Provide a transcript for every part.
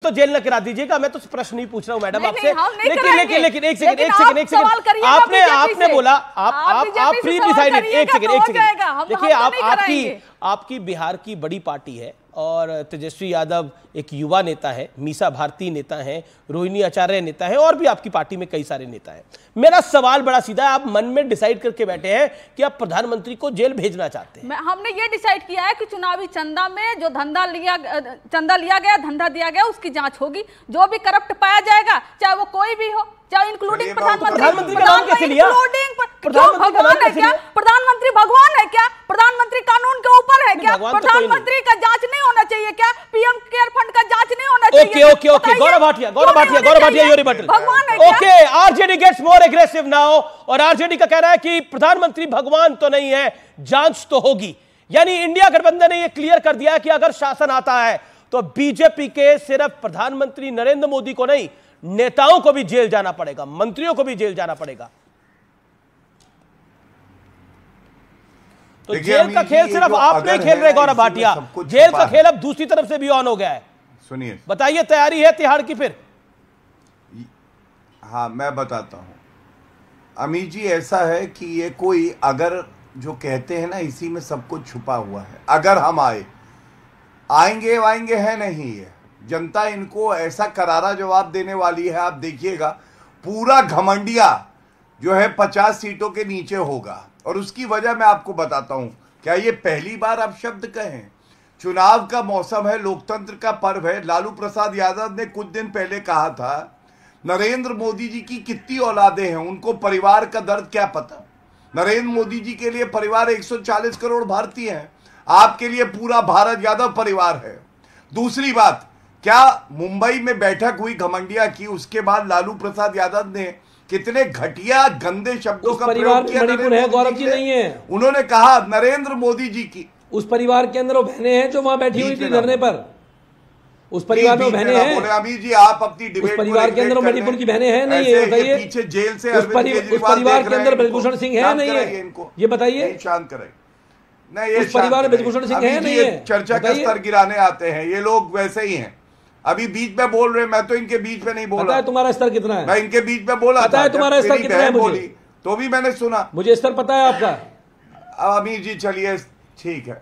तो जेल न करा दीजिएगा। मैं तो प्रश्न नहीं पूछ रहा हूं मैडम आपसे, लेकिन एक सेकंड आपने बोला आप फ्री डिसाइडेड। एक सेकंड देखिए, आपकी बिहार की बड़ी पार्टी है और तेजस्वी यादव एक युवा नेता है, मीसा भारती नेता है, रोहिणी आचार्य नेता है, और भी आपकी पार्टी में कई सारे नेता हैं। मेरा सवाल बड़ा सीधा है, आप मन में डिसाइड करके बैठे हैं कि आप प्रधानमंत्री को जेल भेजना चाहते हैं। हमने ये डिसाइड किया है कि चुनावी चंदा में जो चंदा लिया गया, धंधा दिया गया, उसकी जांच होगी। जो भी करप्ट पाया जाएगा, चाहे वो कोई भी हो, चाहे इंक्लूडिंग प्रधानमंत्री का नाम कैसे लिया? भगवान है क्या? प्रधानमंत्री भगवान है क्या? प्रधानमंत्री कानून के ऊपर है क्या? प्रधानमंत्री का जांच नहीं होना चाहिए क्या? पीएम केयर फंड का जांच नहीं होना चाहिए? ओके गौरव Bhatia your rebuttal, okay RJD gets more aggressive now, और आरजेडी का कहना है कि प्रधानमंत्री भगवान तो नहीं है, जांच तो होगी। यानी इंडिया गठबंधन ने यह क्लियर कर दिया कि अगर शासन आता है तो बीजेपी के सिर्फ प्रधानमंत्री नरेंद्र मोदी को नहीं, नेताओं को भी जेल जाना पड़ेगा, मंत्रियों को भी जेल जाना पड़ेगा। तो जेल का खेल सिर्फ आप नहीं खेल रहे गौरव भाटिया, जेल का खेल अब दूसरी तरफ से भी ऑन हो गया है। सुनिए, बताइए, तैयारी है तिहाड़ की फिर? हाँ, मैं बताता हूं अमित जी। ऐसा है कि ये कोई अगर जो कहते हैं ना, इसी में सब कुछ छुपा हुआ है। अगर हम आएंगे वाएंगे है नहीं, है जनता इनको ऐसा करारा जवाब देने वाली है। आप देखिएगा, पूरा घमंडिया जो है 50 सीटों के नीचे होगा। और उसकी वजह मैं आपको बताता हूं। क्या ये पहली बार आप शब्द कहें? चुनाव का मौसम है, लोकतंत्र का पर्व है। लालू प्रसाद यादव ने कुछ दिन पहले कहा था, नरेंद्र मोदी जी की कितनी औलादें हैं, उनको परिवार का दर्द क्या पता। नरेंद्र मोदी जी के लिए परिवार 140 करोड़ भारतीय हैं, आपके लिए पूरा भारत यादव परिवार है। दूसरी बात, क्या मुंबई में बैठक हुई घमंडिया की, उसके बाद लालू प्रसाद यादव ने कितने घटिया गंदे शब्दों का प्रयोग किया? मणिपुर है गौरव जी, नहीं है। उन्होंने कहा नरेंद्र मोदी जी की, उस परिवार के अंदर वो बहनें हैं जो वहां बैठी हुई थी धरने पर। उस परिवार में बहनें हैं। अमित जी, आप अपनी डिबेट, उस परिवार के अंदर मणिपुर की बहनें हैं नहीं है? बताइए, पीछे जेल से उस परिवार के अंदर ब्रजभूषण सिंह है नहीं है? ये बताइए, शांत करें। नहीं, ये उस परिवार में ब्रजभूषण सिंह है नहीं है? चर्चा का स्तर गिराने आते हैं ये लोग, वैसे ही हैं। अभी बीच में बोल रहे, मैं तो इनके बीच में नहीं बोला। पता है तुम्हारा स्तर कितना है? मैं इनके बीच में बोला, पता है तुम्हारा स्तर कितना है? मुझे तो भी मैंने सुना, मुझे स्तर पता है आपका। अमित जी चलिए, ठीक है।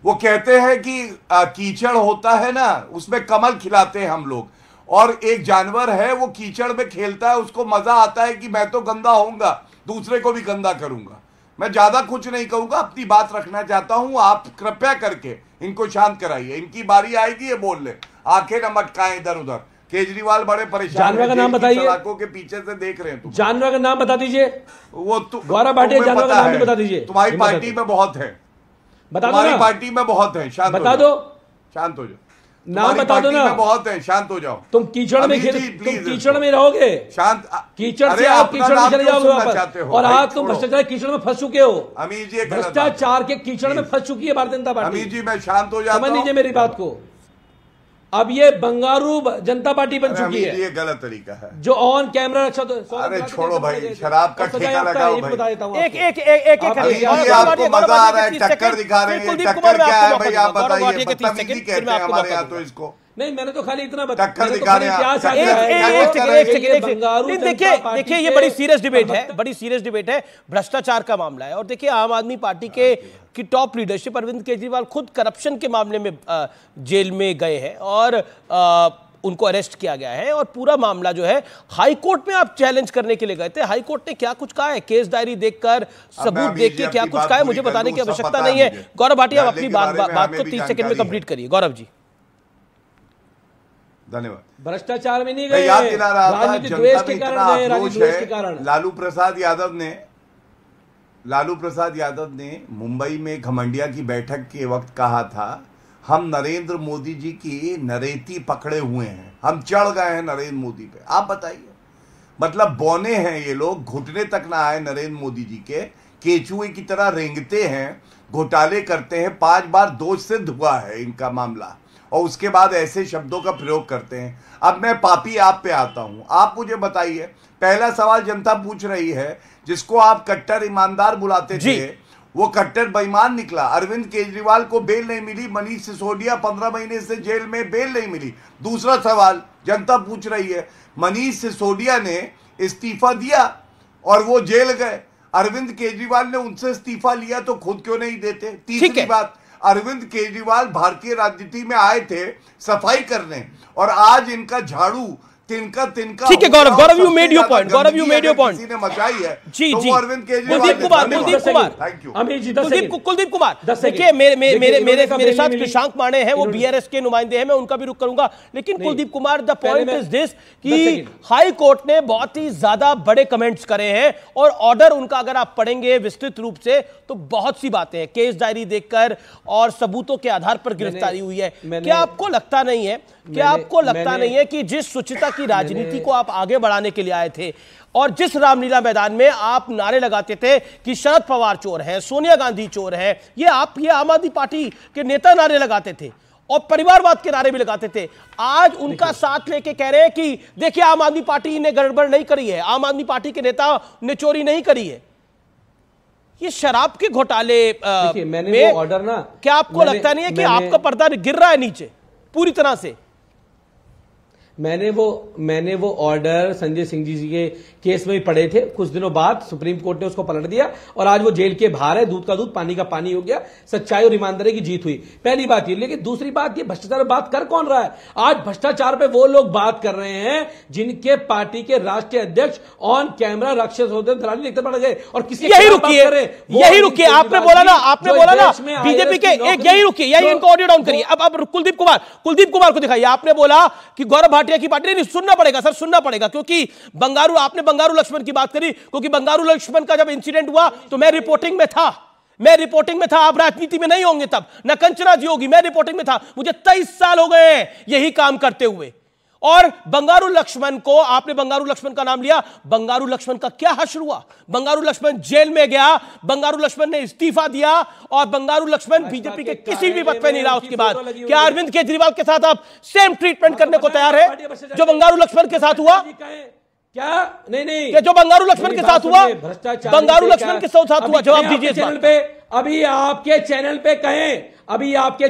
वो कहते हैं कि कीचड़ होता है ना, उसमें कमल खिलाते हैं हम लोग, और एक जानवर है वो कीचड़ में खेलता है, उसको मजा आता है कि मैं तो गंदा होऊंगा, दूसरे को भी गंदा करूंगा। मैं ज्यादा कुछ नहीं कहूंगा, अपनी बात रखना चाहता हूं। आप कृपया करके इनको शांत कराइए, इनकी बारी आएगी ये बोल ले, आंखें न मटकाएं इधर उधर। केजरीवाल बड़े परेशान, जानवर का नाम बताइए, सलाखों के पीछे से देख रहे हैं। जानवर का नाम बता दीजिए। वो गौरव भाटिया, जानवर का नाम भी बता दीजिए। तुम्हारी पार्टी में बहुत है, बता दो तुम्हारी पार्टी में बहुत है, शांत बता दो, शांत हो जाओ। नाम बता दो ना, बहुत है, शांत हो जाओ। तुम कीचड़ में कीचड़ में रहोगे, शांत। कीचड़ से आप कीचड़ में चले जाओगे वापस, और आज तुम भ्रष्टाचार कीचड़ में फंस चुके हो। अमीर जी, भ्रष्टाचार के कीचड़ में फंस चुकी है भारतीय जनता पार्टी। अमीर जी, मैं शांत हो जाता हूं, समझ लीजिए मेरी बात को। अब ये बंगारू जनता पार्टी बन चुकी है। ये गलत तरीका है जो ऑन कैमरा रक्षा। अरे छोड़ो भाई, शराब का ठेका लगाओ भाई। एक आपको मजा आ रहा है, टक्कर दिखा रहे हैं। टक्कर क्या है भाई, आप बताइए। बदतमीजी कहते हैं हमारे यहाँ तो इसको। नहीं, मैंने तो खाली इतना बताया। टक्कर दिखा रहे हैं। देखिए, ये बड़ी सीरियस डिबेट है, भ्रष्टाचार का मामला है। और देखिए, आम आदमी पार्टी की टॉप लीडरशिप अरविंद केजरीवाल खुद करप्शन के मामले में जेल में गए हैं और उनको अरेस्ट किया गया है। और पूरा मामला जो है हाई कोर्ट में आप चैलेंज करने के लिए गए थे। हाई कोर्ट ने क्या कुछ कहा है, केस डायरी देखकर, सबूत देख के क्या कुछ कहा है, मुझे बताने की आवश्यकता नहीं है। गौरव भाटिया, अपनी बात को 30 सेकंड में कंप्लीट करिए। गौरव जी, धन्यवाद। भ्रष्टाचार में नहीं गए, याद दिला रहा था, राजनीतिक द्वेष के कारण गए, राजनीतिक द्वेष के कारण। लालू प्रसाद यादव ने मुंबई में घमंडिया की बैठक के वक्त कहा था, हम नरेंद्र मोदी जी की नरेती पकड़े हुए हैं, हम चढ़ गए हैं नरेंद्र मोदी पे। आप बताइए, मतलब बौने हैं ये लोग, घुटने तक ना आए नरेंद्र मोदी जी के, केचुए की तरह रेंगते हैं, घोटाले करते हैं, 5 बार दोष सिद्ध हुआ है इनका मामला, और उसके बाद ऐसे शब्दों का प्रयोग करते हैं। अब मैं पापी आप पे आता हूं, आप मुझे बताइए, पहला सवाल जनता पूछ रही है, जिसको आप कट्टर ईमानदार बुलाते थे, वो कट्टर बेईमान निकला। अरविंद केजरीवाल को बेल नहीं मिली, मनीष सिसोदिया 15 महीने से जेल में, बेल नहीं मिली। दूसरा सवाल जनता पूछ रही है, मनीष सिसोदिया ने इस्तीफा दिया और वो जेल गए, अरविंद केजरीवाल ने उनसे इस्तीफा लिया तो खुद क्यों नहीं देते? तीसरी बात, अरविंद केजरीवाल भारतीय राजनीति में आए थे सफाई करने, और आज इनका झाड़ू तिनका ठीक है Gaurav, you made your point, Gaurav you made your point. किसी ने मचाई है जी तो जी, वो अरविंद केजरीवाल, कुलदीप कुमार देखिए, मेरे साथ कृषांक माने हैं, वो बीआरएस के नुमाइंदे हैं, मैं उनका भी रुख करूंगा। लेकिन Kuldeep Kumar, the point is this कि हाई कोर्ट ने बहुत ही ज्यादा बड़े कमेंट्स करे हैं, और ऑर्डर उनका अगर आप पढ़ेंगे विस्तृत रूप से तो बहुत सी बातें हैं, केस डायरी देखकर और सबूतों के आधार पर गिरफ्तारी हुई है। क्या आपको लगता नहीं है कि जिस शुचिता की राजनीति को आप आगे बढ़ाने के लिए आए थे, और जिस रामलीला मैदान में आप नारे लगाते थे कि शरद पवार चोर हैं, सोनिया गांधी चोर हैं, ये आम आदमी पार्टी के नेता नारे लगाते थे और परिवारवाद के नारे भी लगाते थे, आज उनका साथ लेके कह रहे हैं कि देखिए आम आदमी पार्टी ने गड़बड़ नहीं करी है, आम आदमी पार्टी के नेता ने चोरी नहीं करी है। ये शराब के घोटाले में ऑर्डर ना, क्या आपको लगता नहीं है कि आपका पर्दा गिर रहा है नीचे पूरी तरह से? मैंने वो ऑर्डर संजय सिंह जी के केस में भी पढ़े थे, कुछ दिनों बाद सुप्रीम कोर्ट ने उसको पलट दिया और आज वो जेल के बाहर है, दूध का दूध पानी का पानी हो गया, सच्चाई और ईमानदारी की जीत हुई। पहली बात ये। लेकिन दूसरी बात ये, भ्रष्टाचार पर बात कर कौन रहा है? आज भ्रष्टाचार पे वो लोग बात कर रहे हैं जिनके पार्टी के राष्ट्रीय अध्यक्ष ऑन कैमरा राक्षस होते दलाली लिखते पड़ गए, और किसी यही रुकिए, आपने बोला ना बीजेपी के, एक यही रुकिए, यही इनको ऑडियो डाउन करिए। अब कुलदीप कुमार को दिखाइए। आपने बोला कि गौरव भाटिया की पार्टी, नहीं सुनना पड़ेगा सर, सुनना पड़ेगा, क्योंकि आपने बंगारू लक्ष्मण की बात करी, क्योंकि बंगारू लक्ष्मण का जब इंसिडेंट हुआ तो मैं रिपोर्टिंग में था, आप राजनीति में नहीं होंगे तब, न कंचना जी होगी, मैं रिपोर्टिंग में था, मुझे 23 साल हो गए हैं यही काम करते हुए। और बंगारू लक्ष्मण को, आपने बंगारू लक्ष्मण का नाम लिया, बंगारू लक्ष्मण का क्या हश्र हुआ? बंगारू लक्ष्मण जेल में गया, बंगारू लक्ष्मण ने इस्तीफा दिया, और बंगारू लक्ष्मण बीजेपी के किसी भी पद पे नहीं रहा उसके बाद। क्या अरविंद केजरीवाल के साथ आप सेम ट्रीटमेंट करने को तैयार है जो बंगारू लक्ष्मण के साथ हुआ? क्या नहीं, जो बंगारू लक्ष्मण के साथ हुआ, बंगारू लक्ष्मण के साथ हुआ, जवाब दीजिए चैनल पे। अभी आपके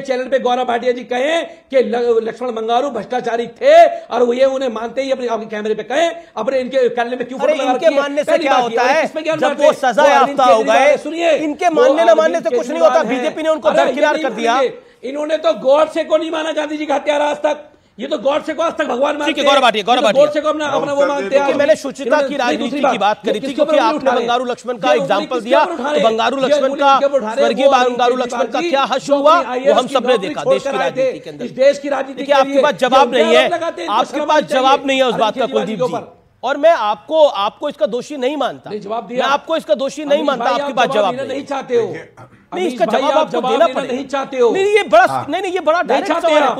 चैनल पे गौरव भाटिया जी कहें कि लक्ष्मण बंगारू भ्रष्टाचारी थे, और वो ये उन्हें मानते ही अपने आपके कैमरे पे कहें, अपने इनके करने में क्यों फोटो लगा रखी है? इनके मानने से क्या होता है? जब वो सजा याफ्ता हो गए, सुनिए, इनके मानने न मानने से कुछ नहीं होता। बीजेपी ने उनको दरकिनार कर दिया। इन्होंने तो गॉडसे को नहीं माना गांधी जी का हत्यारा आज तक, ये तो गॉडसे को आज तक भगवान मानते हैं। गौरव भाटिया गॉडसे को अपना वो मानते हैं। मैंने शुचिता की राजनीति की बात करी थी, क्योंकि आपने बंगारू लक्ष्मण का एग्जांपल दिया, तो बंगारू लक्ष्मण का, स्वर्गीय बंगारू लक्ष्मण का क्या हश्र हुआ वो हम सबने देखा देश की राजनीति के अंदर। देश की राजनीति आपके पास जवाब नहीं है, आपके पास जवाब नहीं है उस बात का कुलदीप जी, और मैं आपको इसका दोषी नहीं मानता, मैं आपको इसका दोषी नहीं मानता। आपके पास जवाब नहीं चाहते हो, नहीं, इसका जवाब आपको देना पड़ेगा। नहीं चाहते हो, नहीं, ये बड़ा नहीं, ये बड़ा डायरेक्ट सवाल है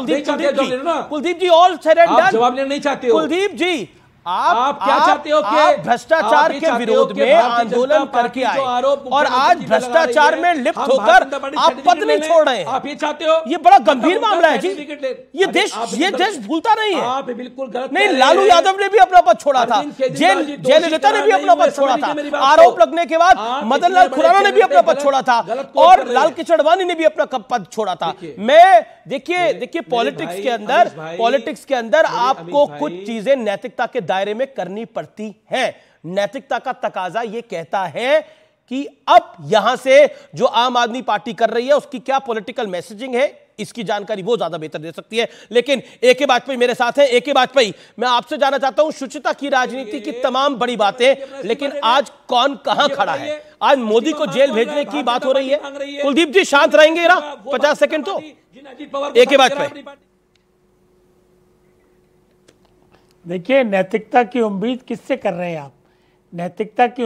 कुलदीप जी, ऑल सेड एंड डन, जवाब लेना नहीं चाहते हो कुलदीप जी। आप क्या चाहते हो कि आप भ्रष्टाचार के विरोध में आंदोलन करके आए, और आज भ्रष्टाचार में लिप्त होकर आप पद नहीं छोड़ रहे हैं। आप ये चाहते हो? ये बड़ा गंभीर मामला है जी। ये देश भूलता नहीं है। आप बिल्कुल गलत नहीं, लालू यादव ने भी अपना पद छोड़ा था, जयललिता ने भी अपना पद छोड़ा था, आरोप लगने के बाद मदन लाल खुराना ने भी अपना पद छोड़ा था, और लाल कृष्ण आडवाणी ने भी अपना पद छोड़ा था। मैं देखिए पॉलिटिक्स के अंदर आपको कुछ चीजें नैतिकता के दायरे में करनी पड़ती है। नैतिकता का तकाजा यह कहता है कि अब यहां से जो आम आदमी पार्टी कर रही है उसकी क्या पॉलिटिकल मैसेजिंग है, इसकी जानकारी वो ज्यादा बेहतर दे सकती है। लेकिन ए.के. वाजपेयी मेरे साथ हैं। ए.के. वाजपेयी, मैं आपसे जानना चाहता हूं, शुचिता की राजनीति की तमाम बड़ी बातें, लेकिन आज कौन कहां खड़ा है? आज मोदी को जेल भेजने की बात हो रही है। कुलदीप जी शांत रहेंगे ना 50 सेकंड तो। ए.के. वाजपेयी, देखिए, नैतिकता की उम्मीद किससे कर रहे हैं आप? नैतिकता की